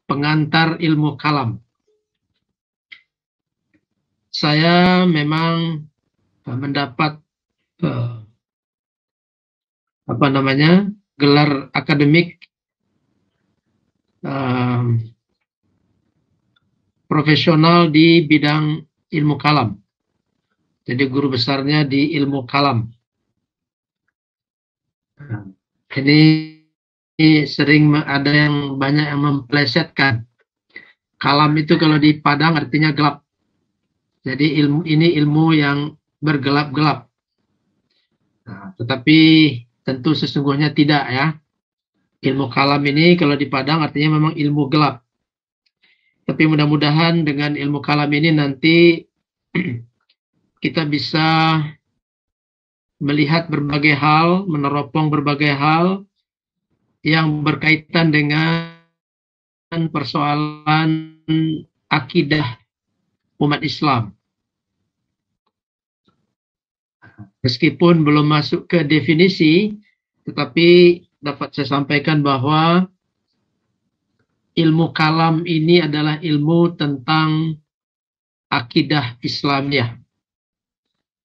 pengantar ilmu kalam. Saya memang mendapat gelar akademik profesional di bidang ilmu kalam. Jadi guru besarnya di ilmu kalam. Ini sering ada yang banyak yang memplesetkan. Kalam itu kalau di Padang artinya gelap. Jadi ini ilmu yang bergelap-gelap. Nah, tetapi tentu sesungguhnya tidak ya. Ilmu kalam ini kalau di Padang artinya memang ilmu gelap. Tapi mudah-mudahan dengan ilmu kalam ini nanti kita bisa melihat berbagai hal, meneropong berbagai hal yang berkaitan dengan persoalan akidah umat Islam. Meskipun belum masuk ke definisi, tetapi dapat saya sampaikan bahwa ilmu kalam ini adalah ilmu tentang akidah Islamiyah.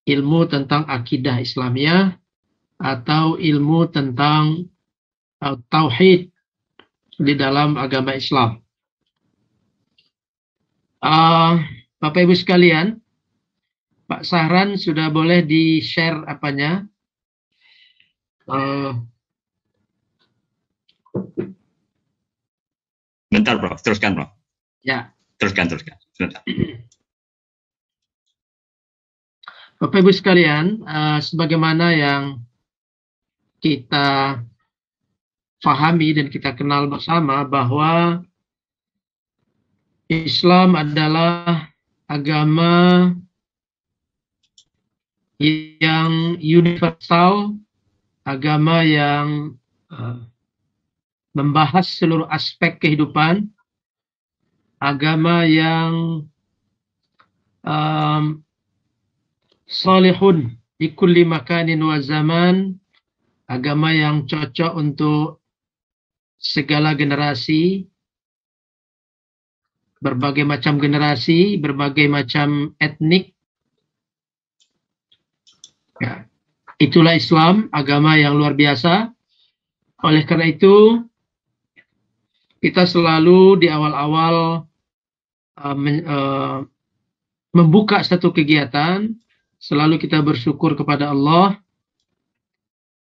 Ilmu tentang akidah Islamiyah atau ilmu tentang tauhid di dalam agama Islam. Bapak Ibu sekalian, Pak Sahran sudah boleh di-share apanya? Bentar, Bro. Teruskan, Bro. Ya. Teruskan. Bentar. Bapak Ibu sekalian, sebagaimana yang kita pahami dan kita kenal bersama bahwa Islam adalah agama yang universal, agama yang membahas seluruh aspek kehidupan, agama yang salihun di kulli makanin wa zaman, agama yang cocok untuk segala generasi, berbagai macam generasi, berbagai macam etnik. Ya, itulah Islam, agama yang luar biasa. Oleh karena itu, kita selalu di awal-awal membuka satu kegiatan, selalu kita bersyukur kepada Allah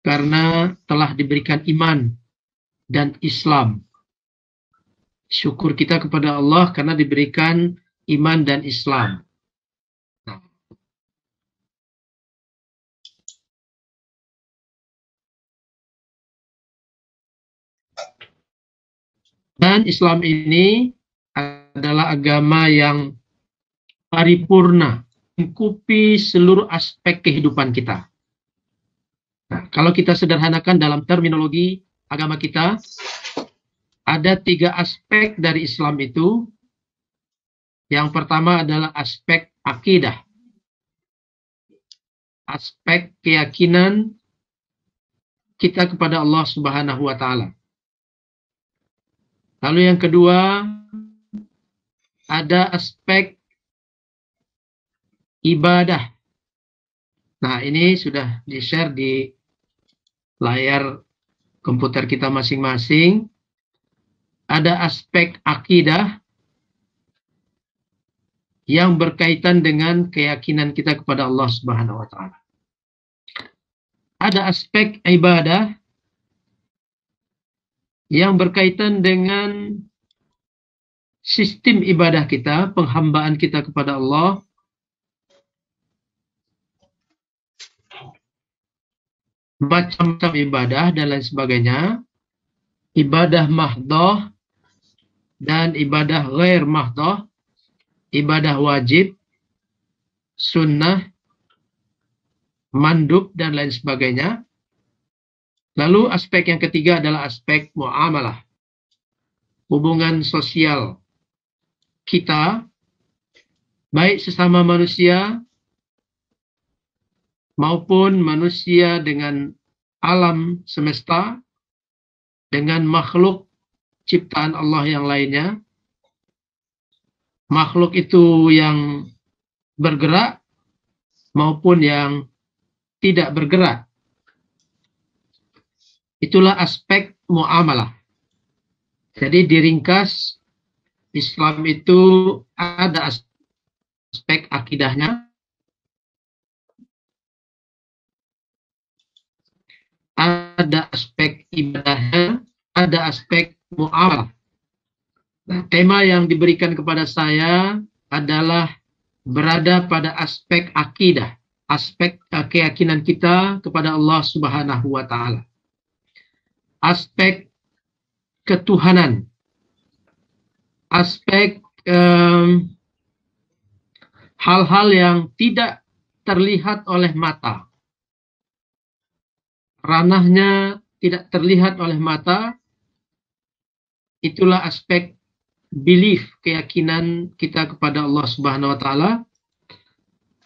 karena telah diberikan iman dan Islam. Syukur kita kepada Allah karena diberikan iman dan Islam. Dan Islam ini adalah agama yang paripurna, mencukupi seluruh aspek kehidupan kita. Nah, kalau kita sederhanakan dalam terminologi agama kita, ada 3 aspek dari Islam itu. Yang pertama adalah aspek akidah, aspek keyakinan kita kepada Allah Subhanahu wa Ta'ala. Lalu yang kedua, ada aspek ibadah. Nah, ini sudah di-share di layar komputer kita masing-masing. Ada aspek akidah yang berkaitan dengan keyakinan kita kepada Allah Subhanahu wa Ta'ala. Ada aspek ibadah yang berkaitan dengan sistem ibadah kita, penghambaan kita kepada Allah. Macam-macam ibadah dan lain sebagainya. Ibadah mahdoh dan ibadah ghair mahdoh. Ibadah wajib, sunnah, mandub, dan lain sebagainya. Lalu aspek yang ketiga adalah aspek muamalah. Hubungan sosial kita, baik sesama manusia, maupun manusia dengan alam semesta, dengan makhluk ciptaan Allah yang lainnya, makhluk itu yang bergerak maupun yang tidak bergerak. Itulah aspek muamalah. Jadi diringkas, Islam itu ada aspek akidahnya, ada aspek ibadahnya, ada aspek muamalah. Nah, tema yang diberikan kepada saya adalah berada pada aspek akidah, aspek keyakinan kita kepada Allah Subhanahu wa Ta'ala, aspek ketuhanan, aspek hal-hal yang tidak terlihat oleh mata, ranahnya tidak terlihat oleh mata. Itulah aspek belief, keyakinan kita kepada Allah Subhanahu wa Ta'ala,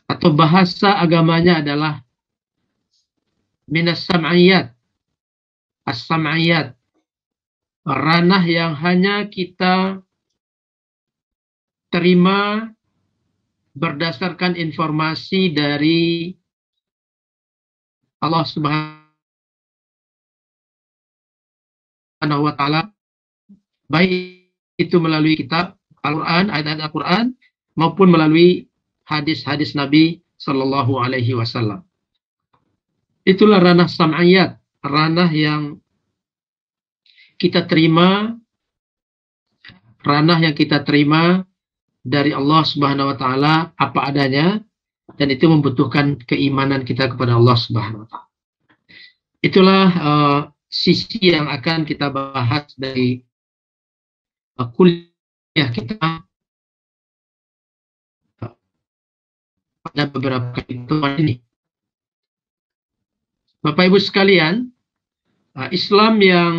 atau bahasa agamanya adalah minas sam'iyat, as-sam'iyat, ranah yang hanya kita terima berdasarkan informasi dari Allah Subhanahu wa Ta'ala, baik itu melalui kitab Al-Quran, ayat-ayat Al-Quran, maupun melalui hadis-hadis Nabi Sallallahu Alaihi Wasallam. Itulah ranah sam'iyat, ranah yang kita terima, ranah yang kita terima dari Allah Subhanahu wa Ta'ala apa adanya, dan itu membutuhkan keimanan kita kepada Allah Subhanahu wa Ta'ala. Itulah sisi yang akan kita bahas dari kuliah kita pada beberapa pertemuan ini. Bapak Ibu sekalian, Islam yang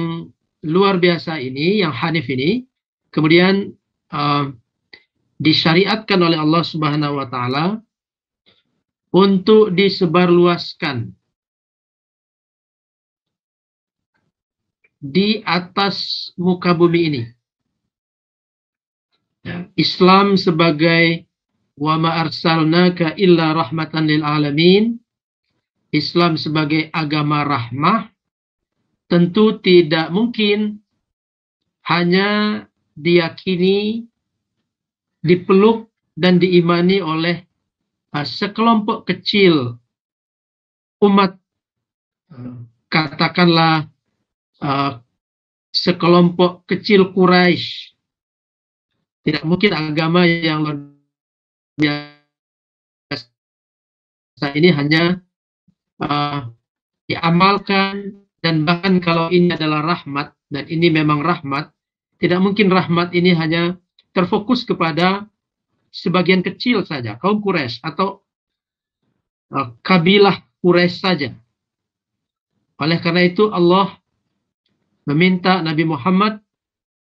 luar biasa ini, yang hanif ini, kemudian disyariatkan oleh Allah Subhanahu wa Ta'ala untuk disebarluaskan di atas muka bumi ini. Islam sebagai wa ma arsalnaka illa rahmatan lil alamin, Islam sebagai agama rahmah, tentu tidak mungkin hanya diyakini, dipeluk dan diimani oleh sekelompok kecil umat, katakanlah sekelompok kecil Quraisy. Tidak mungkin agama yang luar biasa ini hanya diamalkan, dan bahkan kalau ini adalah rahmat, dan ini memang rahmat, tidak mungkin rahmat ini hanya terfokus kepada sebagian kecil saja, kaum Quraisy atau kabilah Quraisy saja. Oleh karena itu Allah meminta Nabi Muhammad,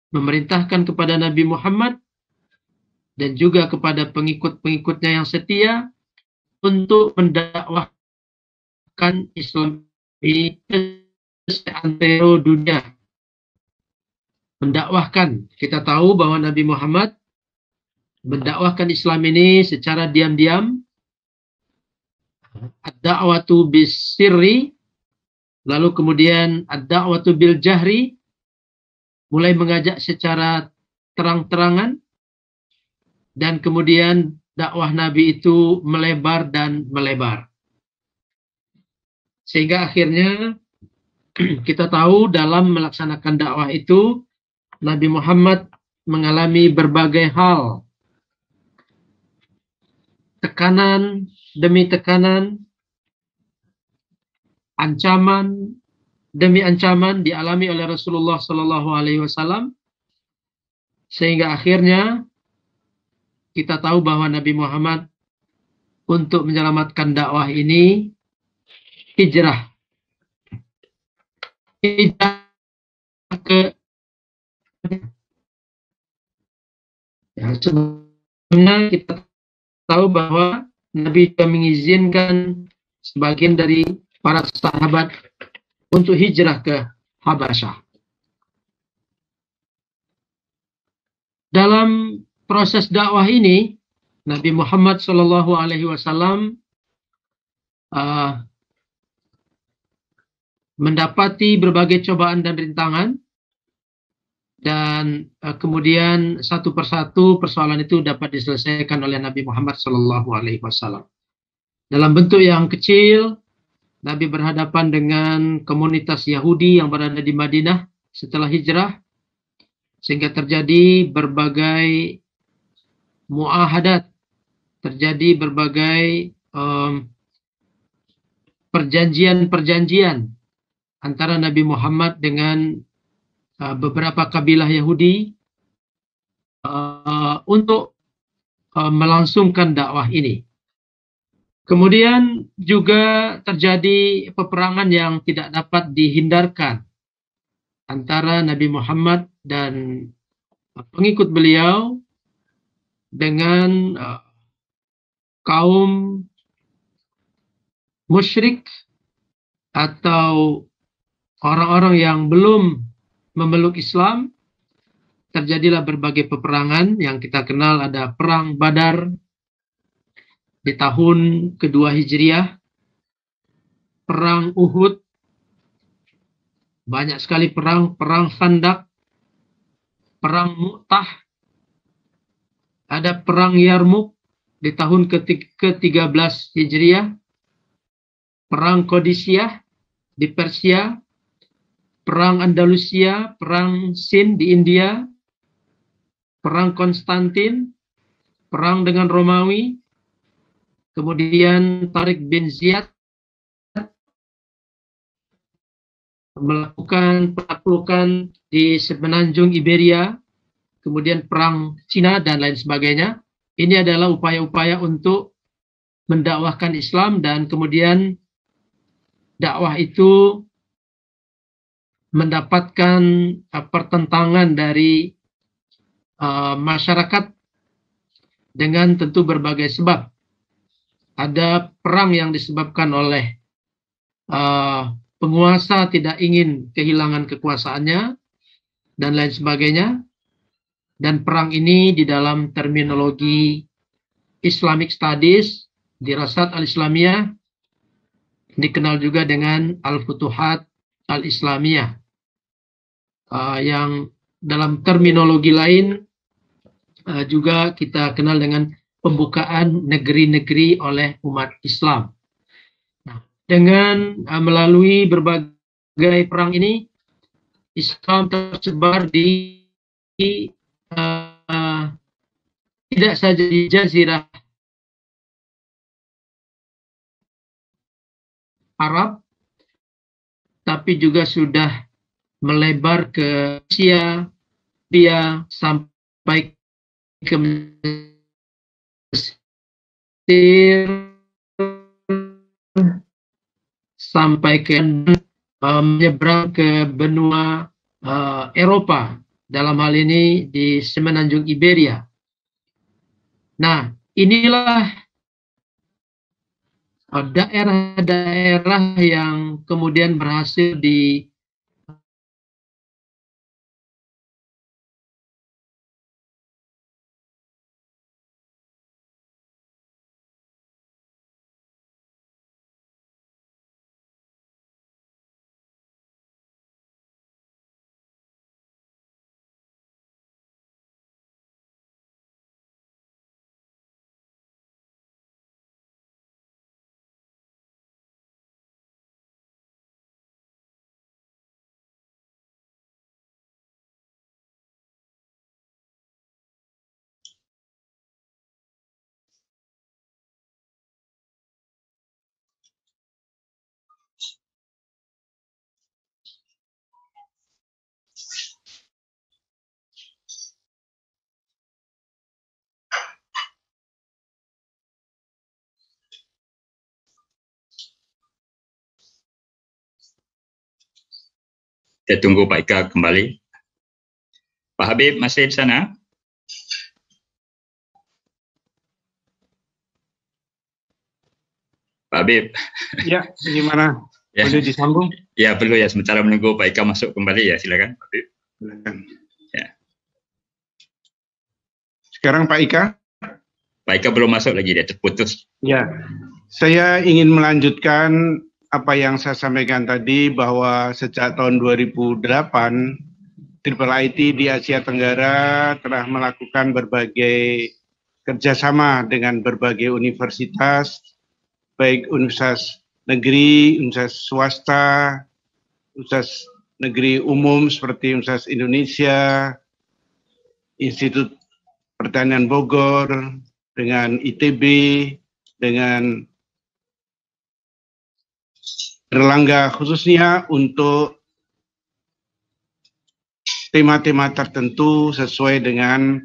memerintahkan kepada Nabi Muhammad dan juga kepada pengikut-pengikutnya yang setia untuk mendakwahkan Islam ini ke seantero dunia. Mendakwahkan, kita tahu bahwa Nabi Muhammad mendakwahkan Islam ini secara diam-diam, ad-da'watu bis-sirri, lalu kemudian ad-da'watu bil-jahri, mulai mengajak secara terang-terangan, dan kemudian dakwah Nabi itu melebar dan melebar. Sehingga akhirnya kita tahu dalam melaksanakan dakwah itu Nabi Muhammad mengalami berbagai hal. Tekanan demi tekanan, ancaman demi ancaman dialami oleh Rasulullah Sallallahu Alaihi Wasallam, sehingga akhirnya kita tahu bahwa Nabi Muhammad untuk menyelamatkan dakwah ini hijrah ke sebenarnya kita tahu bahwa Nabi juga mengizinkan sebagian dari para sahabat untuk hijrah ke Habasyah. dalam proses dakwah ini, Nabi Muhammad SAW mendapati berbagai cobaan dan rintangan, dan kemudian satu persatu persoalan itu dapat diselesaikan oleh Nabi Muhammad SAW. Dalam bentuk yang kecil, Nabi berhadapan dengan komunitas Yahudi yang berada di Madinah setelah hijrah, sehingga terjadi berbagai muahadat, terjadi berbagai perjanjian-perjanjian antara Nabi Muhammad dengan beberapa kabilah Yahudi untuk melangsungkan dakwah ini. Kemudian juga terjadi peperangan yang tidak dapat dihindarkan antara Nabi Muhammad dan pengikut beliau dengan kaum musyrik atau orang-orang yang belum memeluk Islam. Terjadilah berbagai peperangan yang kita kenal. Ada perang Badar di tahun kedua Hijriah, perang Uhud, banyak sekali perang Khandaq, perang Mu'tah, ada perang Yarmuk di tahun ke-13 Hijriah, perang Qadisiyah di Persia, perang Andalusia, perang Sind di India, perang Konstantin, perang dengan Romawi, kemudian Tariq bin Ziyad melakukan penaklukan di semenanjung Iberia, kemudian perang Cina dan lain sebagainya. Ini adalah upaya-upaya untuk mendakwahkan Islam, dan kemudian dakwah itu mendapatkan pertentangan dari masyarakat dengan tentu berbagai sebab. Ada perang yang disebabkan oleh penguasa tidak ingin kehilangan kekuasaannya dan lain sebagainya. Dan perang ini di dalam terminologi Islamic Studies, Dirasat al-Islamiyah, dikenal juga dengan Al-Futuhat al-Islamiyah, yang dalam terminologi lain juga kita kenal dengan pembukaan negeri-negeri oleh umat Islam. Nah, dengan melalui berbagai perang ini, Islam tersebar di tidak saja di Jazirah Arab, tapi juga sudah melebar ke Asia, dia sampai ke Mesir, sampai ke menyeberang ke benua Eropa, dalam hal ini di semenanjung Iberia. Nah, inilah daerah-daerah yang kemudian berhasil di Kita tunggu Pak Ika kembali. Pak Habib masih di sana? Pak Habib. Ya, gimana? Ya. Perlu disambung? Ya, perlu ya. Sementara menunggu Pak Ika masuk kembali ya. Silakan Pak Habib. Silakan. Ya. Sekarang Pak Ika. Pak Ika belum masuk lagi, dia terputus. Ya, saya ingin melanjutkan apa yang saya sampaikan tadi bahwa sejak tahun 2008 Triple IT di Asia Tenggara telah melakukan berbagai kerjasama dengan berbagai universitas, baik universitas negeri, universitas swasta, universitas negeri umum seperti Universitas Indonesia, Institut Pertanian Bogor, dengan ITB, dengan Erlangga khususnya untuk tema-tema tertentu sesuai dengan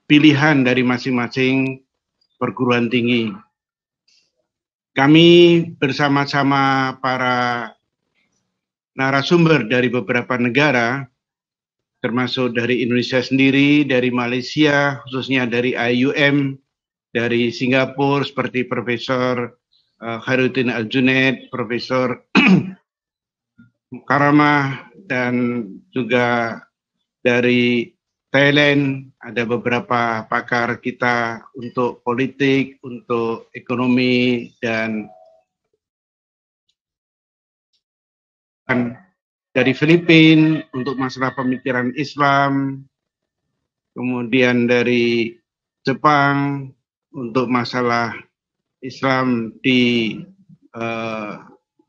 pilihan dari masing-masing perguruan tinggi. Kami bersama-sama para narasumber dari beberapa negara, termasuk dari Indonesia sendiri, dari Malaysia, khususnya dari IUM, dari Singapura seperti Profesor Khairuddin Al-Junaid, Profesor Karamah, dan juga dari Thailand ada beberapa pakar kita untuk politik, untuk ekonomi, dan dari Filipina untuk masalah pemikiran Islam, kemudian dari Jepang untuk masalah Islam di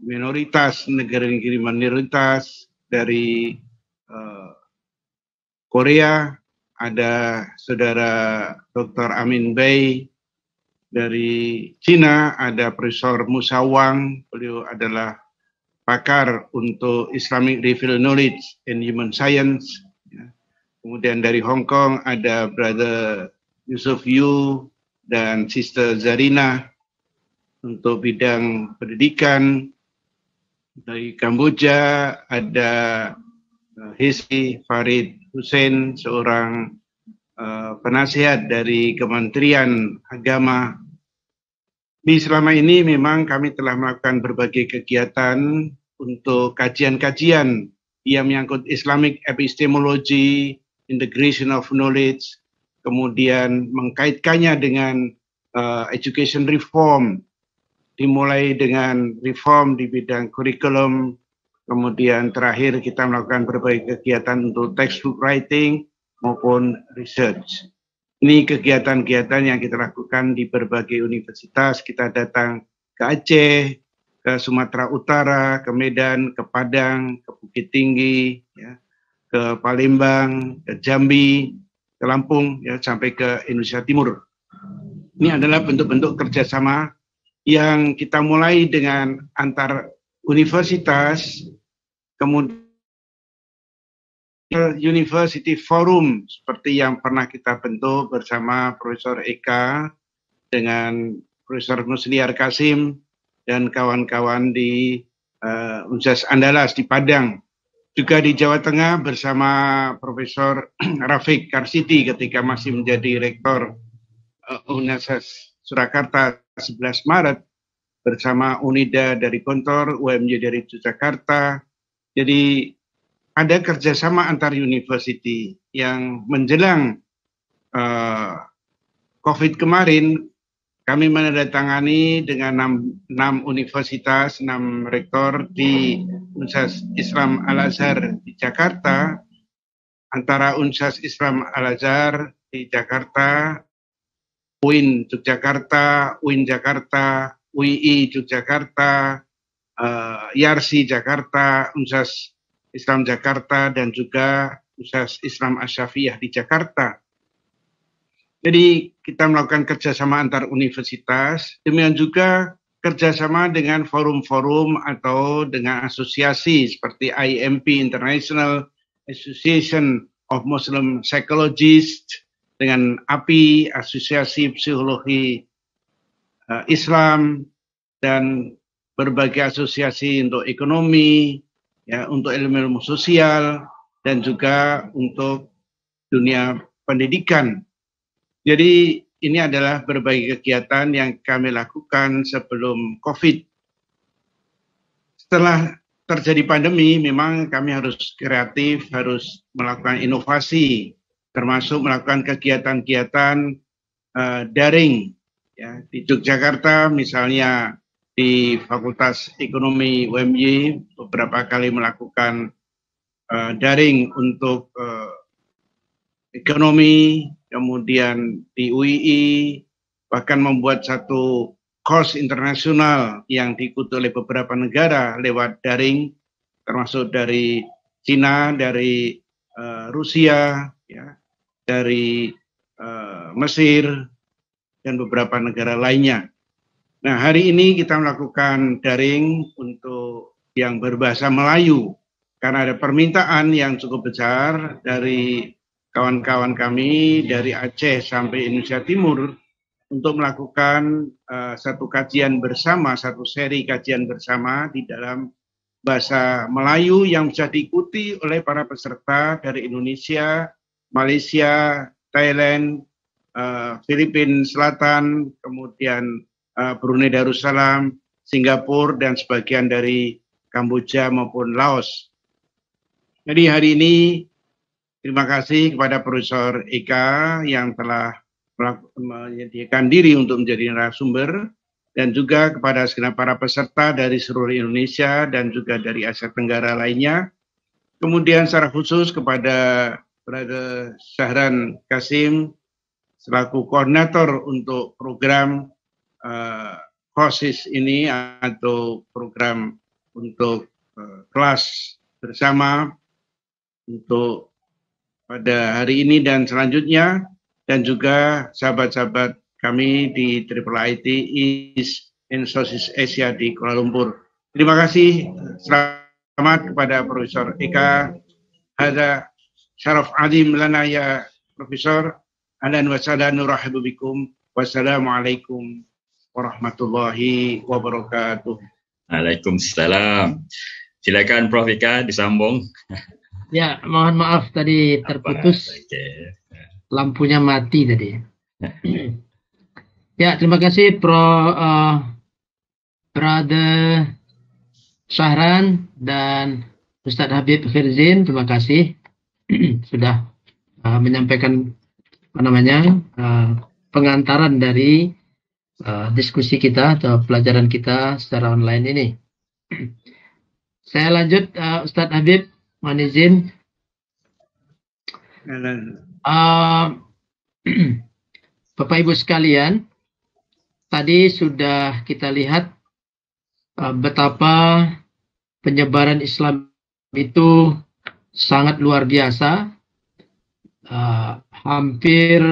minoritas, negara-negara minoritas, dari Korea ada saudara Dr. Amin Bey, dari Cina ada Profesor Musa Wang, beliau adalah pakar untuk Islamic Revealed Knowledge and Human Science. Kemudian dari Hong Kong ada Brother Yusuf Yu dan Sister Zarina untuk bidang pendidikan. Dari Kamboja ada Hisri Farid Hussein, seorang penasihat dari Kementerian Agama. Di selama ini memang kami telah melakukan berbagai kegiatan untuk kajian-kajian yang menyangkut Islamic Epistemology, Integration of Knowledge, kemudian mengkaitkannya dengan education reform, dimulai dengan reform di bidang kurikulum, kemudian terakhir kita melakukan berbagai kegiatan untuk textbook writing maupun research. Ini kegiatan-kegiatan yang kita lakukan di berbagai universitas. Kita datang ke Aceh, ke Sumatera Utara, ke Medan, ke Padang, ke Bukit Tinggi, ya, ke Palembang, ke Jambi, ke Lampung, ya, sampai ke Indonesia Timur. Ini adalah bentuk-bentuk kerjasama yang kita mulai dengan antar universitas, kemudian University Forum seperti yang pernah kita bentuk bersama Profesor Eka dengan Profesor Musliar Kasim dan kawan-kawan di Universitas Andalas di Padang. Juga di Jawa Tengah bersama Profesor Rafiq Karsidi ketika masih menjadi Rektor Universitas Surakarta 11 Maret bersama UNIDA dari Gontor, UMY dari Yogyakarta. Jadi ada kerjasama antar university yang menjelang COVID kemarin kami menandatangani dengan 6 universitas, 6 rektor di Universitas Islam Al-Azhar di Jakarta, antara Universitas Islam Al-Azhar di Jakarta, UIN Yogyakarta, UIN Jakarta, UII Yogyakarta, YARSI Jakarta, Universitas Islam Jakarta, dan juga Universitas Islam Asy-Syafi'iyah di Jakarta. Jadi kita melakukan kerjasama antar universitas, demikian juga kerjasama dengan forum-forum atau dengan asosiasi seperti IMP, International Association of Muslim Psychologists, dengan API, Asosiasi Psikologi Islam, dan berbagai asosiasi untuk ekonomi, ya, untuk ilmu sosial, dan juga untuk dunia pendidikan. Jadi ini adalah berbagai kegiatan yang kami lakukan sebelum COVID. Setelah terjadi pandemi, memang kami harus kreatif, harus melakukan inovasi termasuk melakukan kegiatan-kegiatan daring. Ya, di Yogyakarta misalnya di Fakultas Ekonomi UMY beberapa kali melakukan daring untuk ekonomi, kemudian di UII bahkan membuat satu course internasional yang diikuti oleh beberapa negara lewat daring, termasuk dari Cina, dari Rusia, ya, dari Mesir, dan beberapa negara lainnya. Nah, hari ini kita melakukan daring untuk yang berbahasa Melayu, karena ada permintaan yang cukup besar dari kawan-kawan kami dari Aceh sampai Indonesia Timur untuk melakukan satu kajian bersama, satu seri kajian bersama di dalam bahasa Melayu yang bisa diikuti oleh para peserta dari Indonesia, Malaysia, Thailand, Filipina Selatan, kemudian Brunei Darussalam, Singapura, dan sebagian dari Kamboja maupun Laos. Jadi hari ini terima kasih kepada Profesor Eka yang telah menyediakan diri untuk menjadi narasumber, dan juga kepada segenap para peserta dari seluruh Indonesia dan juga dari Asia Tenggara lainnya. Kemudian secara khusus kepada Brother Syahran Kasim selaku koordinator untuk program KOSIS ini atau program untuk kelas bersama untuk pada hari ini dan selanjutnya, dan juga sahabat-sahabat kami di IIIT East and Southeast Asia di Kuala Lumpur. Terima kasih. Selamat kepada Profesor Eka. Hadza syaraf azim lana ya Profesor. Ahlan wa sahlan nurahibu bikum. Wassalamualaikum warahmatullahi wabarakatuh. Waalaikumsalam. Silakan Prof. Eka disambung. Ya, mohon maaf tadi terputus. Lampunya mati tadi. Ya, terima kasih Brother Syahran dan Ustadz Habib Khirzin. Terima kasih sudah menyampaikan pengantaran dari diskusi kita atau pelajaran kita secara online ini. Saya lanjut, Ustadz Habib, mohon izin. Bapak Ibu sekalian, tadi sudah kita lihat betapa penyebaran Islam itu sangat luar biasa, hampir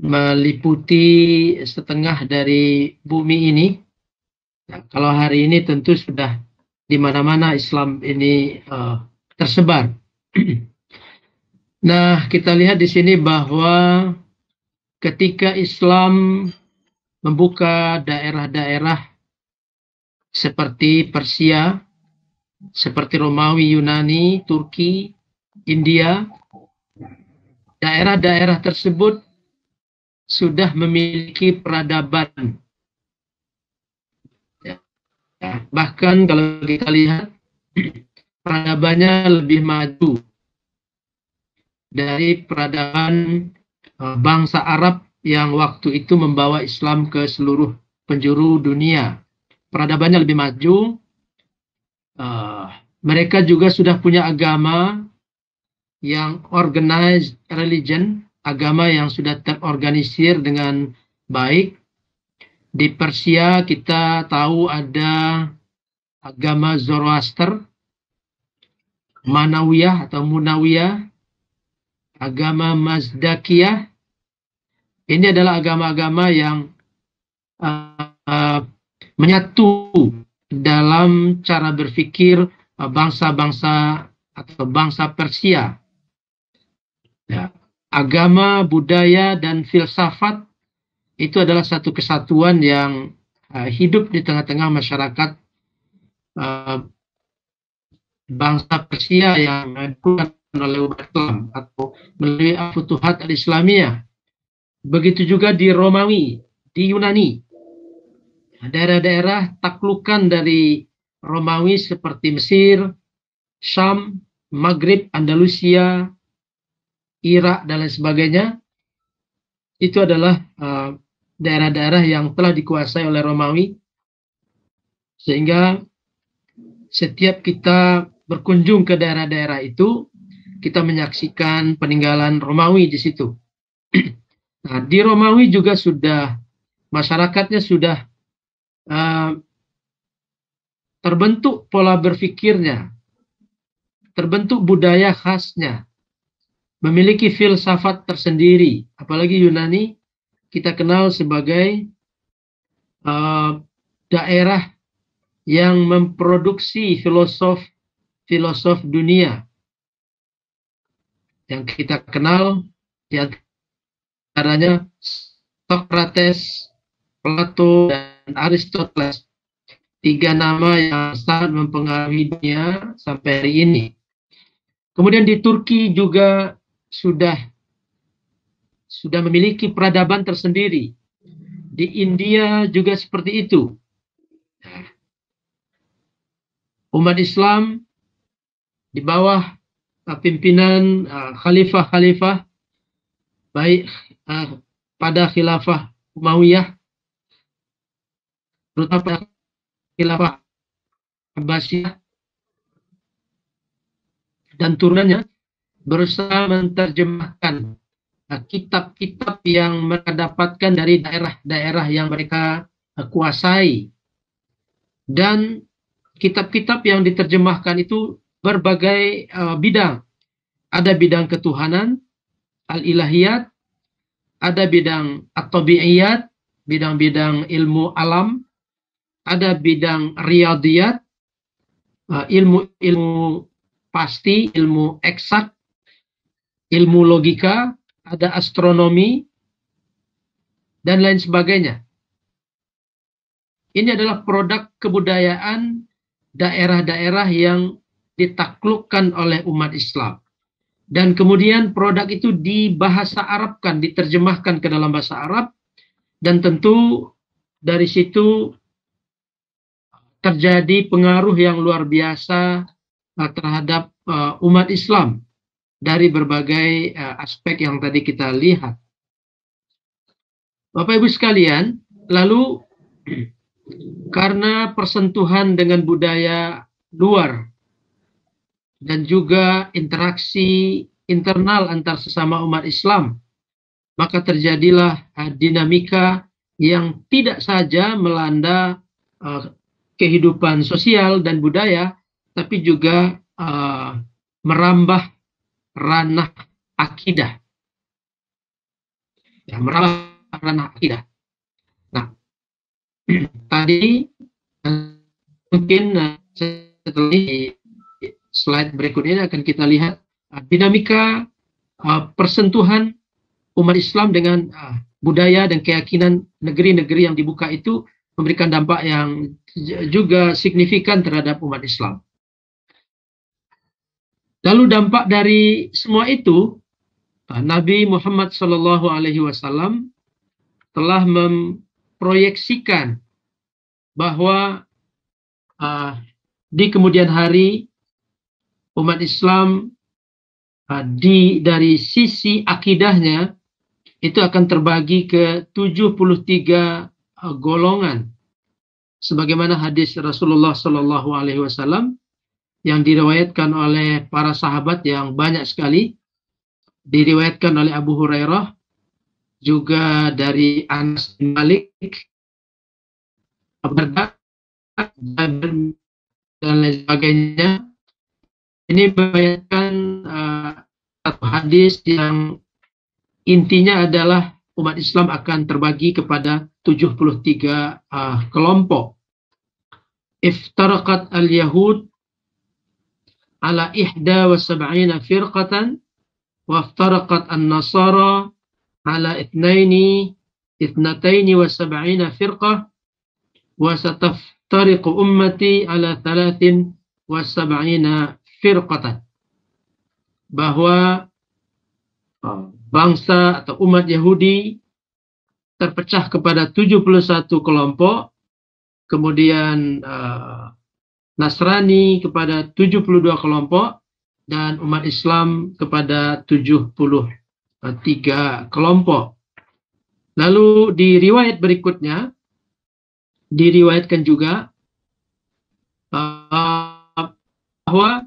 meliputi setengah dari bumi ini. Nah, kalau hari ini tentu sudah di mana-mana Islam ini tersebar. Nah, kita lihat di sini bahwa ketika Islam membuka daerah-daerah seperti Persia, seperti Romawi, Yunani, Turki, India, daerah-daerah tersebut sudah memiliki peradaban. Ya. Bahkan kalau kita lihat, peradabannya lebih maju dari peradaban bangsa Arab yang waktu itu membawa Islam ke seluruh penjuru dunia. Peradabannya lebih maju. Mereka juga sudah punya agama yang organized religion, agama yang sudah terorganisir dengan baik. Di Persia kita tahu ada agama Zoroaster, Manawiyah atau Munawiyah, agama Mazdakiyah. Ini adalah agama-agama yang menyatu dalam cara berpikir bangsa-bangsa atau bangsa Persia. Ya. Agama, budaya, dan filsafat itu adalah satu kesatuan yang hidup di tengah-tengah masyarakat bangsa Persia yang dilakukan oleh umat Islam atau melalui Futuhat al-Islamiyah. Begitu juga di Romawi, di Yunani. Daerah-daerah taklukan dari Romawi seperti Mesir, Syam, Maghrib, Andalusia, Irak, dan lain sebagainya, itu adalah daerah-daerah yang telah dikuasai oleh Romawi, sehingga setiap kita berkunjung ke daerah-daerah itu, kita menyaksikan peninggalan Romawi di situ. Nah, di Romawi juga sudah, masyarakatnya sudah terbentuk pola berpikirnya, terbentuk budaya khasnya, memiliki filsafat tersendiri. Apalagi Yunani kita kenal sebagai daerah yang memproduksi filosof dunia. Yang kita kenal di antaranya Socrates, Plato, dan Aristoteles. 3 nama yang sangat mempengaruhi dunia sampai hari ini. Kemudian di Turki juga sudah memiliki peradaban tersendiri. Di India juga seperti itu. Umat Islam di bawah pimpinan khalifah-khalifah, baik pada khilafah Umayyah, terutama khilafah Abbasiyah, dan turunannya, berusaha menerjemahkan kitab-kitab yang mereka dapatkan dari daerah-daerah yang mereka kuasai. Dan kitab-kitab yang diterjemahkan itu berbagai bidang. Ada bidang ketuhanan, al-ilahiyat, ada bidang at-tabi'iyat, bidang-bidang ilmu alam, ada bidang riyadiyat, ilmu pasti, ilmu eksak, ilmu logika, ada astronomi, dan lain sebagainya. Ini adalah produk kebudayaan daerah-daerah yang ditaklukkan oleh umat Islam. Dan kemudian produk itu dibahasa Arabkan, diterjemahkan ke dalam bahasa Arab, dan tentu dari situ terjadi pengaruh yang luar biasa terhadap umat Islam dari berbagai aspek yang tadi kita lihat. Bapak Ibu sekalian, lalu karena persentuhan dengan budaya luar dan juga interaksi internal antar sesama umat Islam, maka terjadilah dinamika yang tidak saja melanda kehidupan sosial dan budaya, tapi juga merambah ranah akidah. Ya, merambah ranah akidah. Nah, tadi mungkin setelah ini, slide berikutnya akan kita lihat dinamika persentuhan umat Islam dengan budaya dan keyakinan negeri-negeri yang dibuka itu memberikan dampak yang juga signifikan terhadap umat Islam. Lalu dampak dari semua itu, Nabi Muhammad SAW telah memproyeksikan bahwa di kemudian hari umat Islam dari sisi akidahnya itu akan terbagi ke 73 golongan, sebagaimana hadis Rasulullah SAW yang diriwayatkan oleh para sahabat yang banyak sekali, diriwayatkan oleh Abu Hurairah, juga dari Anas bin Malik, Abu Darda, dan lain sebagainya. Ini meriwayatkan satu hadis yang intinya adalah umat Islam akan terbagi kepada 73 kelompok. Iftaraqat al-Yahud ala 71 firqatan wa iftaraqat an-Nasara ala 72 firqah wa sataftariqu ummati ala 73 firqatan. Bahwa bangsa atau umat Yahudi terpecah kepada 71 kelompok, kemudian Nasrani kepada 72 kelompok, dan umat Islam kepada 73 kelompok. Lalu di riwayat berikutnya diriwayatkan juga bahwa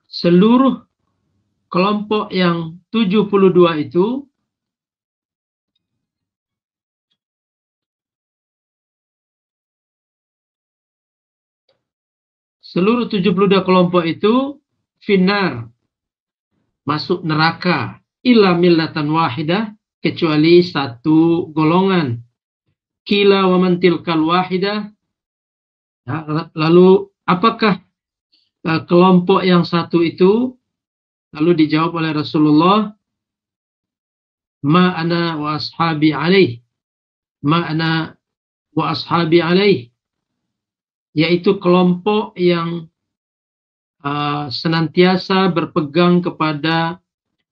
seluruh kelompok yang 72 itu kelompok itu finnar, masuk neraka, illa millatan wahidah, kecuali satu golongan. Qila wa man tilkal wahidah. Ya, lalu apakah kelompok yang satu itu? Lalu dijawab oleh Rasulullah, ma ana wa ashabi alaih. Ma ana wa ashabi alaih. Yaitu kelompok yang senantiasa berpegang kepada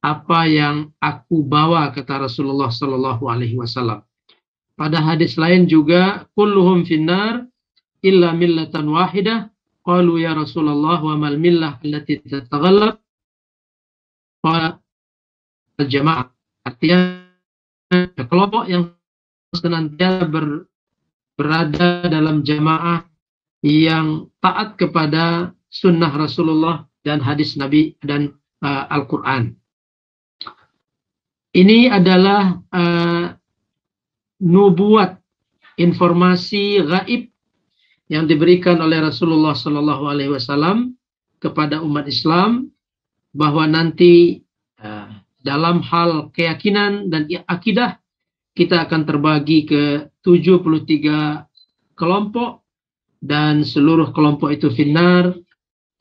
apa yang aku bawa, kata Rasulullah Sallallahu Alaihi Wasallam. Pada hadis lain juga, kulluhum finnar illa millatan wahidah. Qalu ya Rasulullah wa mal millah allati tataghallab? Qala al-jamaah. Artinya kelompok yang senantiasa berada dalam jamaah yang taat kepada sunnah Rasulullah dan hadis Nabi dan Al-Quran. Ini adalah nubuat, informasi gaib yang diberikan oleh Rasulullah Sallallahu Alaihi Wasallam kepada umat Islam, bahwa nanti dalam hal keyakinan dan akidah kita akan terbagi ke 73 kelompok, dan seluruh kelompok itu finnar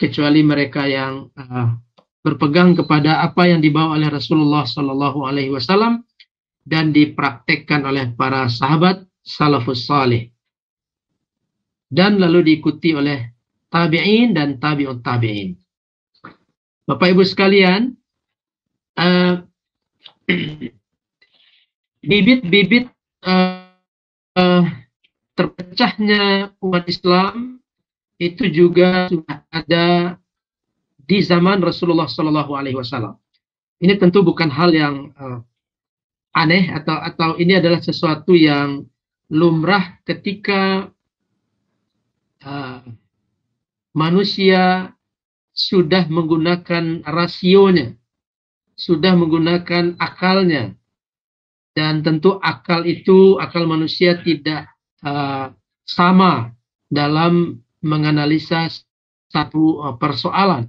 kecuali mereka yang berpegang kepada apa yang dibawa oleh Rasulullah Sallallahu Alaihi Wasallam dan dipraktekkan oleh para sahabat salafus salih, dan lalu diikuti oleh tabi'in dan tabi'ut tabi'in. Bapak Ibu sekalian, bibit-bibit terpecahnya umat Islam itu juga sudah ada di zaman Rasulullah Sallallahu Alaihi Wasallam. Ini tentu bukan hal yang aneh atau ini adalah sesuatu yang lumrah ketika manusia sudah menggunakan rasionya, sudah menggunakan akalnya, dan tentu akal manusia tidak sama dalam menganalisa satu persoalan.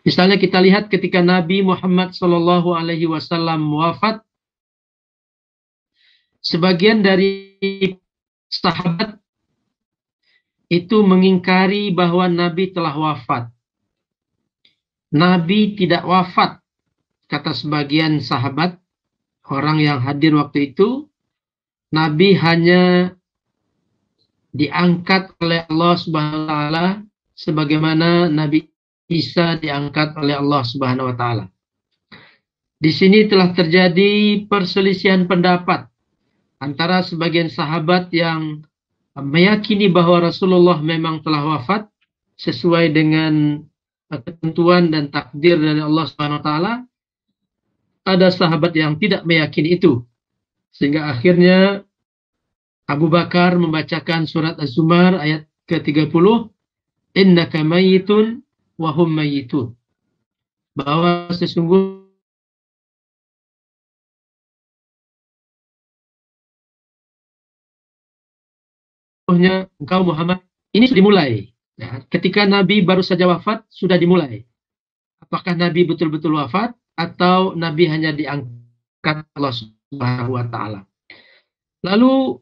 Misalnya kita lihat ketika Nabi Muhammad Sallallahu Alaihi Wasallam wafat, sebagian dari sahabat itu mengingkari bahwa Nabi telah wafat. Nabi tidak wafat, kata sebagian sahabat, orang yang hadir waktu itu. Nabi hanya diangkat oleh Allah Subhanahu wa Ta'ala sebagaimana Nabi Isa diangkat oleh Allah Subhanahu wa Ta'ala. Di sini telah terjadi perselisihan pendapat antara sebagian sahabat yang meyakini bahwa Rasulullah memang telah wafat sesuai dengan ketentuan dan takdir dari Allah Subhanahu wa Ta'ala. Ada sahabat yang tidak meyakini itu, sehingga akhirnya Abu Bakar membacakan surat Az-Zumar ayat ke-30, innaka mayyitun wa hum mayyitun, bahwa sesungguhnya engkau Muhammad, ini sudah dimulai. Ya, ketika Nabi baru saja wafat, sudah dimulai. Apakah Nabi betul-betul wafat atau Nabi hanya diangkat Allah Subhanahu wa Ta'ala? Lalu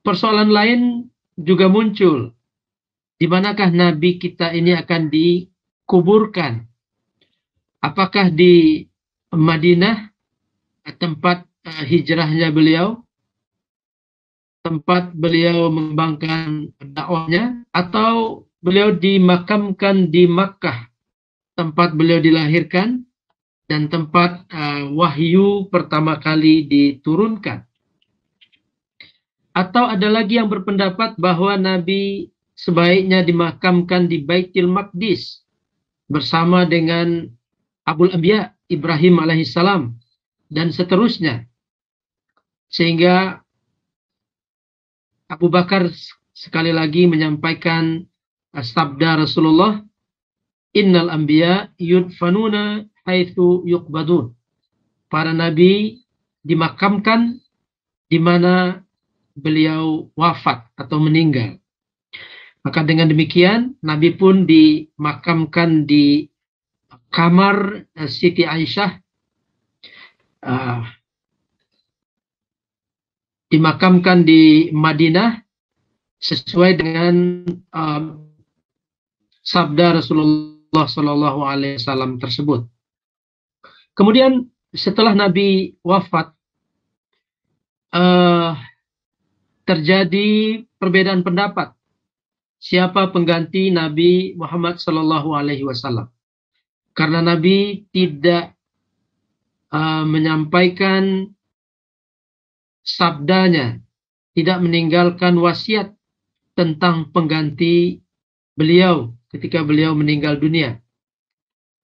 persoalan lain juga muncul. Di manakah Nabi kita ini akan dikuburkan? Apakah di Madinah, tempat hijrahnya beliau, tempat beliau mengembangkan dakwahnya, atau beliau dimakamkan di Makkah, tempat beliau dilahirkan dan tempat wahyu pertama kali diturunkan? Atau ada lagi yang berpendapat bahwa Nabi sebaiknya dimakamkan di Baitul Maqdis, bersama dengan Abul Anbiya Ibrahim alaihissalam dan seterusnya, sehingga Abu Bakar sekali lagi menyampaikan sabda Rasulullah, innal anbiya yudfanuna haitsu yuqbadun. Para nabi dimakamkan di mana beliau wafat atau meninggal. Maka dengan demikian Nabi pun dimakamkan di kamar Siti Aisyah, dimakamkan di Madinah sesuai dengan sabda Rasulullah Shallallahu Alaihi Wasallam tersebut. Kemudian setelah Nabi wafat, terjadi perbedaan pendapat siapa pengganti Nabi Muhammad Shallallahu Alaihi Wasallam, karena Nabi tidak menyampaikan sabdanya, tidak meninggalkan wasiat tentang pengganti beliau ketika beliau meninggal dunia.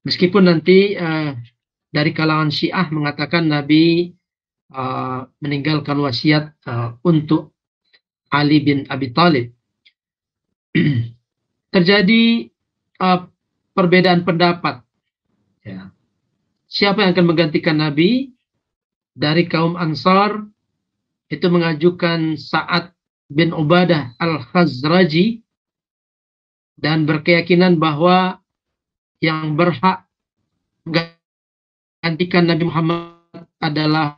Meskipun nanti dari kalangan Syiah mengatakan Nabi meninggalkan wasiat untuk Ali bin Abi Thalib. Terjadi perbedaan pendapat. Ya. Siapa yang akan menggantikan Nabi? Dari kaum Ansar itu mengajukan Sa'ad bin Ubadah al-Khazraji dan berkeyakinan bahwa yang berhak menggantikan Nabi Muhammad adalah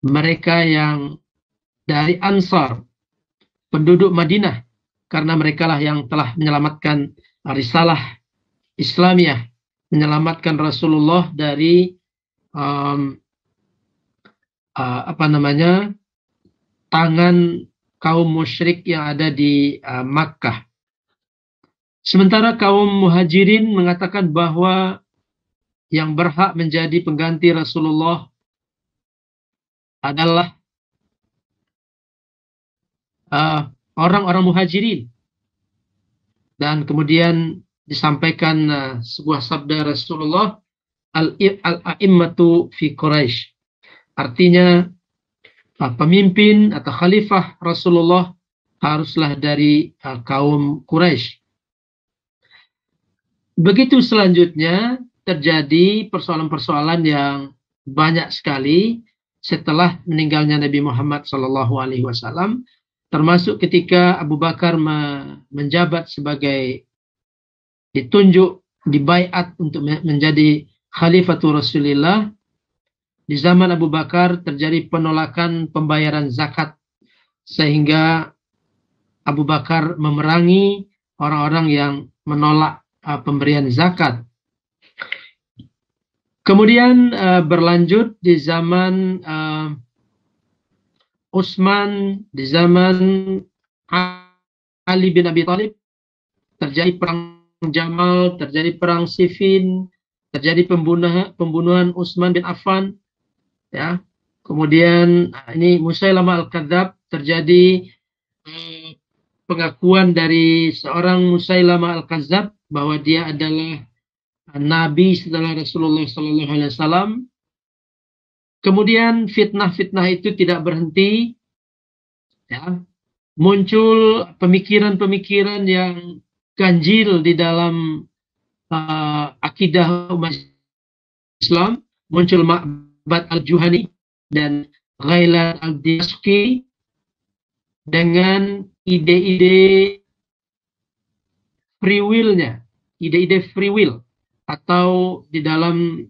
mereka yang dari Ansar, penduduk Madinah, karena merekalah yang telah menyelamatkan risalah Islamiyah, menyelamatkan Rasulullah dari tangan kaum musyrik yang ada di Makkah. Sementara kaum Muhajirin mengatakan bahwa yang berhak menjadi pengganti Rasulullah adalah orang-orang Muhajirin. Dan kemudian disampaikan sebuah sabda Rasulullah, al-a'immatu fi Quraisy. Artinya pemimpin atau khalifah Rasulullah haruslah dari kaum Quraisy. Begitu selanjutnya terjadi persoalan-persoalan yang banyak sekali setelah meninggalnya Nabi Muhammad SAW, termasuk ketika Abu Bakar menjabat sebagai ditunjuk, dibaiat untuk menjadi Khalifatul Rasulillah. Di zaman Abu Bakar terjadi penolakan pembayaran zakat, sehingga Abu Bakar memerangi orang-orang yang menolak pemberian zakat. Kemudian berlanjut di zaman Utsman, di zaman Ali bin Abi Thalib, terjadi perang Jamal, terjadi perang Siffin, terjadi pembunuhan Utsman bin Affan, ya. Kemudian ini Musailamah al-Kadzab, terjadi pengakuan dari seorang Musailamah al-Kadzab bahwa dia adalah Nabi setelah Rasulullah SAW. Kemudian fitnah-fitnah itu tidak berhenti, ya. Muncul pemikiran-pemikiran yang ganjil di dalam akidah umat Islam. Muncul Ma'bad al-Juhani dan Ghailan al-Dimashqi dengan ide-ide free will-nya, ide-ide free will, atau di dalam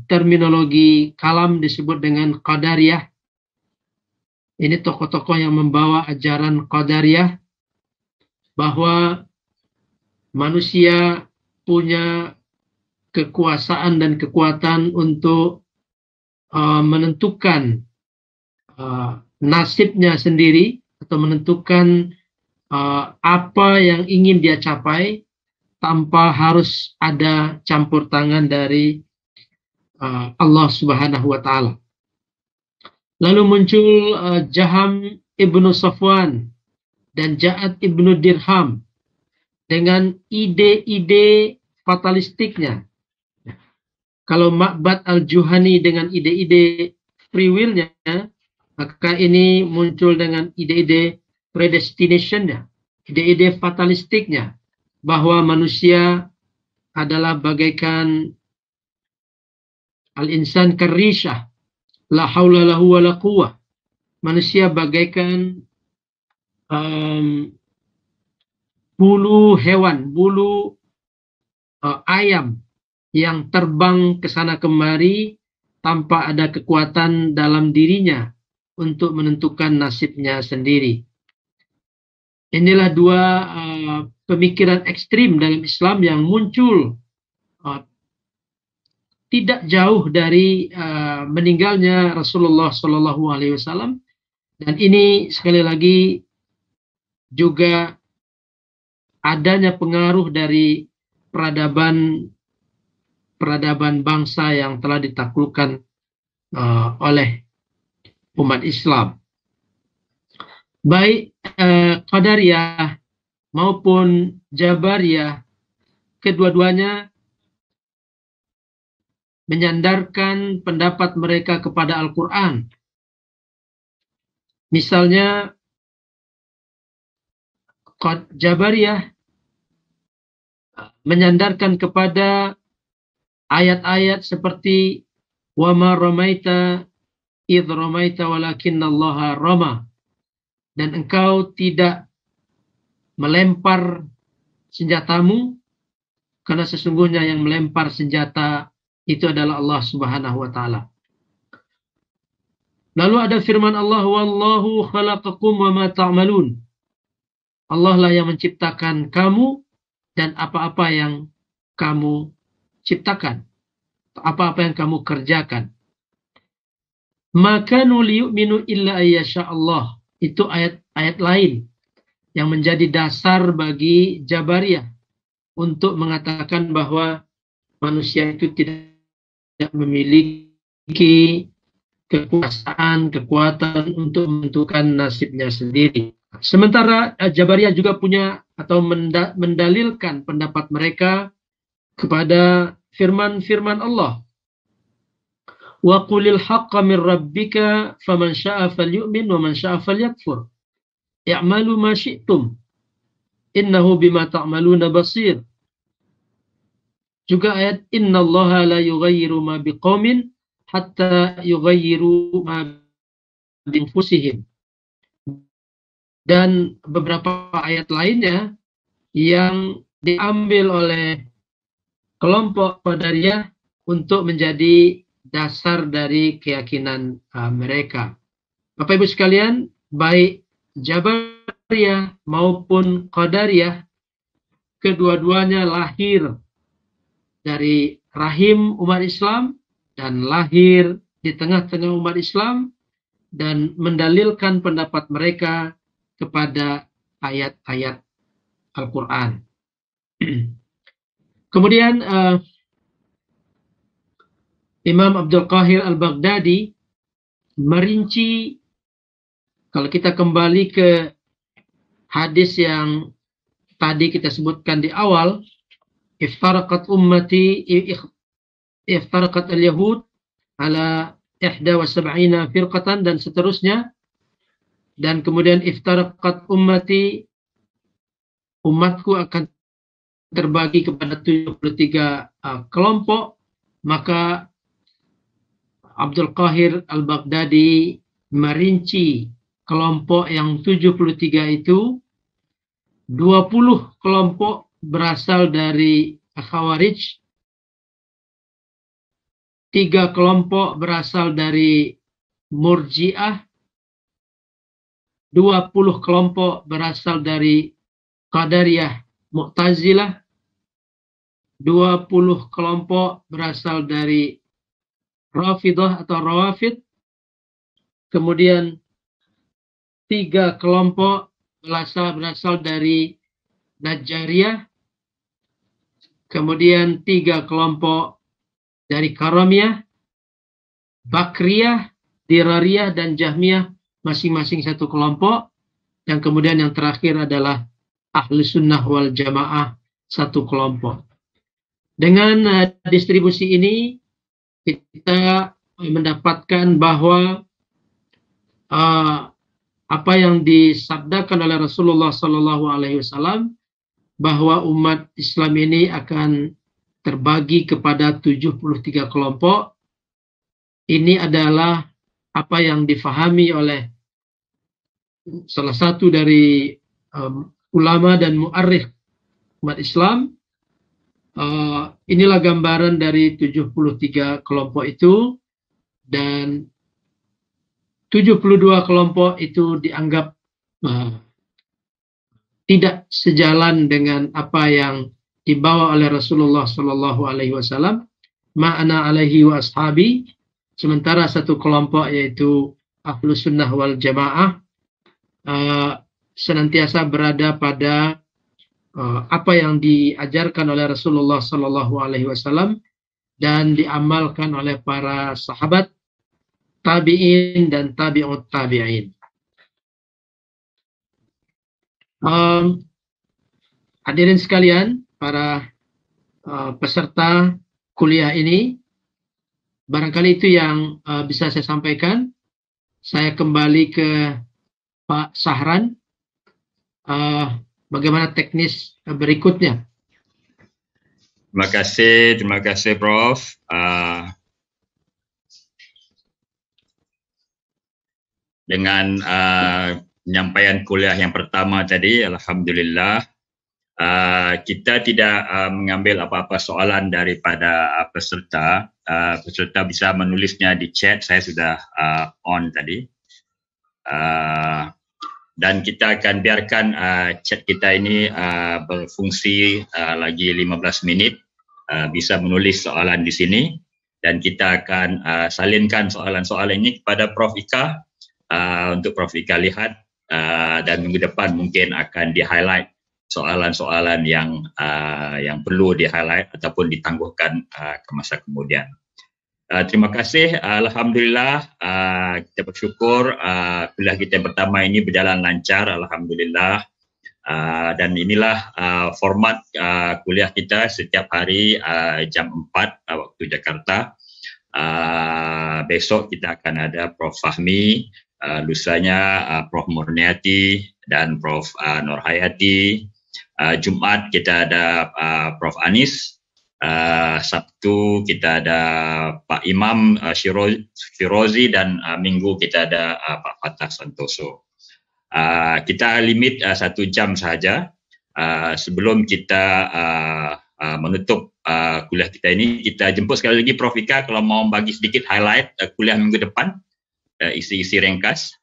terminologi kalam disebut dengan Qadariyah. Ini tokoh-tokoh yang membawa ajaran Qadariyah, bahwa manusia punya kekuasaan dan kekuatan untuk menentukan nasibnya sendiri, atau menentukan apa yang ingin dia capai tanpa harus ada campur tangan dari Allah Subhanahu wa Ta'ala. Lalu muncul Jaham ibnu Safwan dan Ja'ad ibnu Dirham dengan ide-ide fatalistiknya. Kalau Ma'bad al-Juhani dengan ide-ide free will-nya, maka ini muncul dengan ide-ide predestination-nya, ide-ide fatalistiknya, bahwa manusia adalah bagaikan al-insan karishah, la haula lahu wa la quwwah. Manusia bagaikan bulu hewan, bulu ayam yang terbang ke sana kemari tanpa ada kekuatan dalam dirinya untuk menentukan nasibnya sendiri. Inilah dua pemikiran ekstrim dalam Islam yang muncul tidak jauh dari meninggalnya Rasulullah SAW, dan ini sekali lagi juga adanya pengaruh dari peradaban bangsa yang telah ditaklukkan oleh umat Islam. Baik Qadariyah maupun Jabariyah, kedua-duanya menyandarkan pendapat mereka kepada Al-Quran. Misalnya Jabariyah menyandarkan kepada ayat-ayat seperti wa ma ramaita idh ramaita walakinnallaha rama, dan engkau tidak melempar senjatamu karena sesungguhnya yang melempar senjata itu adalah Allah Subhanahu wa taala. Lalu ada firman Allah, wallahu khalaqakum wa ma ta'malun. Allah lah yang menciptakan kamu dan apa-apa yang kamu ciptakan, apa-apa yang kamu kerjakan. Maka liyu'minu illa ayyasha Allah. Itu ayat-ayat lain yang menjadi dasar bagi Jabariyah untuk mengatakan bahwa manusia itu tidak memiliki kekuatan untuk menentukan nasibnya sendiri. Sementara Jabariyah juga punya atau mendalilkan pendapat mereka kepada firman-firman Allah. Wa qulil haqqa min rabbika faman syaa'a falyu'min wa man syaa'a falyakfur. I'malu ma syi'tum innahu bima ta'maluna basir. Juga ayat innallaha la yughayyiru ma biqaumin hatta yughayyiru ma bi anfusihim. Dan beberapa ayat lainnya yang diambil oleh kelompok Qadariyah untuk menjadi dasar dari keyakinan mereka. Bapak Ibu sekalian, baik Jabariyah maupun Qadariyah, kedua-duanya lahir dari rahim umat Islam dan lahir di tengah-tengah umat Islam dan mendalilkan pendapat mereka kepada ayat-ayat Al-Quran. Kemudian Imam Abdul Qahir Al-Baghdadi merinci, kalau kita kembali ke hadis yang tadi kita sebutkan di awal, iftaraqat ummati, iftaraqat al-yahud ala 71 firqatan dan seterusnya, dan kemudian iftaraqat ummati, umatku akan terbagi kepada 73 kelompok. Maka Abdul Qahir Al-Baghdadi merinci kelompok yang 73 itu, 20 kelompok berasal dari Khawarij, 3 kelompok berasal dari Murji'ah, 20 kelompok berasal dari Qadariyah Mu'tazilah, 20 kelompok berasal dari Rafidah atau Rawafid, kemudian 3 kelompok berasal dari Najjariyah, kemudian 3 kelompok dari Karamiyah, Bakriyah, Dirariyah, dan Jahmiyah, masing-masing 1 kelompok, dan kemudian yang terakhir adalah Ahlu Sunnah wal Jamaah, 1 kelompok. Dengan distribusi ini kita mendapatkan bahwa apa yang disabdakan oleh Rasulullah SAW bahwa umat Islam ini akan terbagi kepada 73 kelompok. Ini adalah apa yang difahami oleh salah satu dari ulama dan mu'arrikh umat Islam. Inilah gambaran dari 73 kelompok itu, dan 72 kelompok itu dianggap tidak sejalan dengan apa yang dibawa oleh Rasulullah SAW, ma'ana alaihi wa ashabi. Sementara satu kelompok yaitu Ahlus Sunnah wal Jamaah senantiasa berada pada apa yang diajarkan oleh Rasulullah SAW dan diamalkan oleh para sahabat, tabi'in dan tabi'ut tabi'in. Hadirin sekalian, para peserta kuliah ini, barangkali itu yang bisa saya sampaikan. Saya kembali ke Pak Sahran. Bagaimana teknis berikutnya? Terima kasih Prof. Dengan penyampaian kuliah yang pertama tadi, alhamdulillah kita tidak mengambil apa-apa soalan daripada peserta. Peserta bisa menulisnya di chat, saya sudah on tadi. Dan kita akan biarkan chat kita ini berfungsi lagi 15 menit. Bisa menulis soalan di sini dan kita akan salinkan soalan-soalan ini kepada Prof Ika untuk Prof Ika lihat, dan minggu depan mungkin akan di-highlight soalan-soalan yang perlu di-highlight ataupun ditangguhkan ke masa kemudian. Terima kasih. Alhamdulillah, kita bersyukur kuliah kita yang pertama ini berjalan lancar, alhamdulillah. Dan inilah format kuliah kita setiap hari jam 4 waktu Jakarta. Besok kita akan ada Prof Fahmi, lusanya Prof Murniati dan Prof Nurhayati. Jumat kita ada Prof Anis. Sabtu kita ada Pak Imam Shirozi dan Minggu kita ada Pak Fatah Santoso. Kita limit 1 jam saja. Sebelum kita menutup kuliah kita ini, kita jemput sekali lagi Prof Ika kalau mau bagi sedikit highlight kuliah minggu depan, isi-isi ringkas.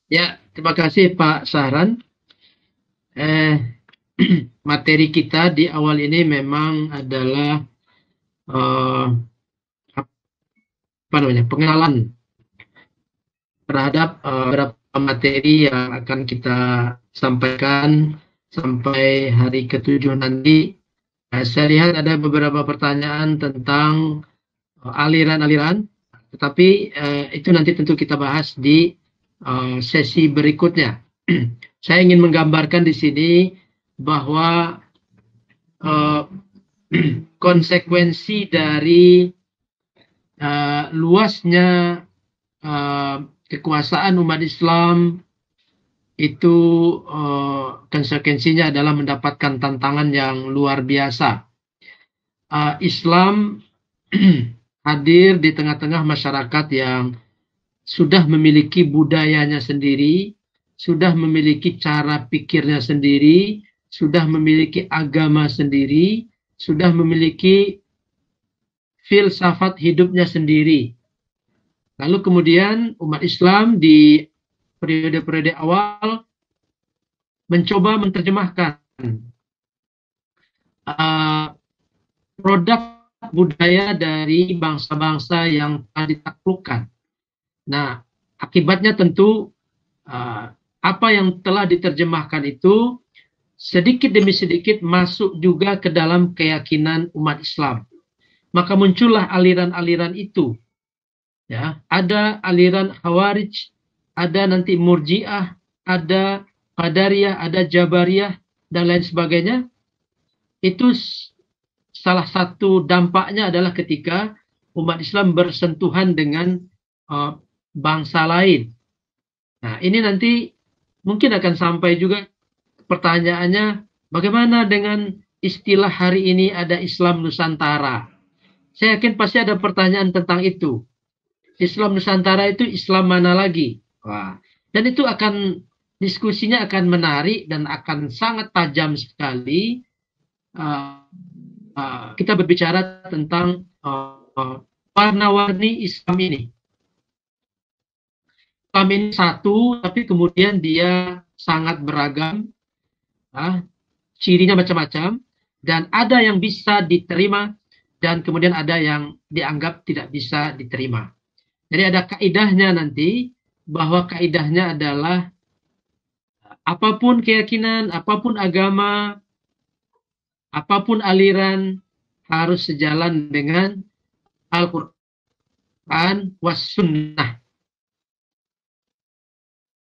Ya, terima kasih Pak Sahran. Materi kita di awal ini memang adalah pengenalan terhadap beberapa materi yang akan kita sampaikan sampai hari ke-7 nanti. Saya lihat ada beberapa pertanyaan tentang aliran-aliran, tetapi itu nanti tentu kita bahas di sesi berikutnya. Saya ingin menggambarkan di sini bahwa konsekuensi dari luasnya kekuasaan umat Islam itu konsekuensinya adalah mendapatkan tantangan yang luar biasa. Islam hadir di tengah-tengah masyarakat yang sudah memiliki budayanya sendiri, sudah memiliki cara pikirnya sendiri, sudah memiliki agama sendiri, sudah memiliki filsafat hidupnya sendiri. Lalu kemudian umat Islam di periode-periode awal mencoba menerjemahkan produk budaya dari bangsa-bangsa yang telah ditaklukkan. Nah, akibatnya tentu apa yang telah diterjemahkan itu sedikit demi sedikit masuk juga ke dalam keyakinan umat Islam. Maka muncullah aliran-aliran itu. Ya, ada aliran Khawarij, ada nanti Murji'ah, ada Qadariyah, ada Jabariyah dan lain sebagainya. Itu salah satu dampaknya adalah ketika umat Islam bersentuhan dengan bangsa lain. Nah, ini nanti mungkin akan sampai juga pertanyaannya, bagaimana dengan istilah hari ini ada Islam Nusantara? Saya yakin pasti ada pertanyaan tentang itu. Islam Nusantara itu Islam mana lagi? Wah, dan itu akan, diskusinya akan menarik dan akan sangat tajam sekali. Kita berbicara tentang warna-warni Islam ini. Islam ini satu, tapi kemudian dia sangat beragam, cirinya macam-macam, dan ada yang bisa diterima, dan kemudian ada yang dianggap tidak bisa diterima. Jadi ada kaidahnya nanti, bahwa kaidahnya adalah apapun keyakinan, apapun agama, apapun aliran, harus sejalan dengan Al-Quran was sunnah.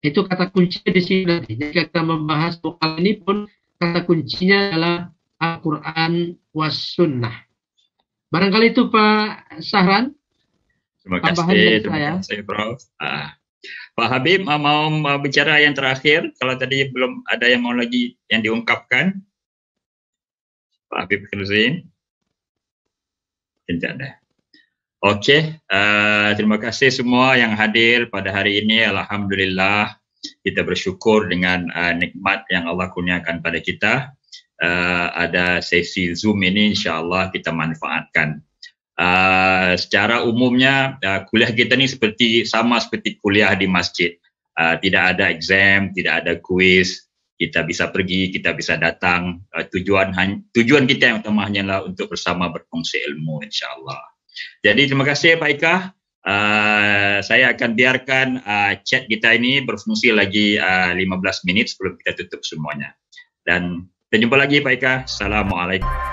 Itu kata kuncinya di sini nanti. Jadi kita membahas soal ini pun kata kuncinya adalah Al-Quran was sunnah. Barangkali itu Pak Sahran. Terima kasih Prof. Pak Habib mau bicara yang terakhir. Kalau tadi belum ada yang mau lagi yang diungkapkan, Pak Habib Khairuddin. Tidak ada. Oke, terima kasih semua yang hadir pada hari ini. Alhamdulillah, kita bersyukur dengan nikmat yang Allah kurniakan pada kita. Ada sesi Zoom ini, insya-Allah kita manfaatkan. Secara umumnya kuliah kita ni sama seperti kuliah di masjid. Tidak ada exam, tidak ada kuis. Kita bisa pergi, kita bisa datang. Tujuan kita yang utama hanyalah untuk bersama berkongsi ilmu, insya-Allah. Jadi terima kasih Pak Ika. Saya akan biarkan chat kita ini berfungsi lagi 15 minit sebelum kita tutup semuanya. Dan kita jumpa lagi Pak Ika. Assalamualaikum.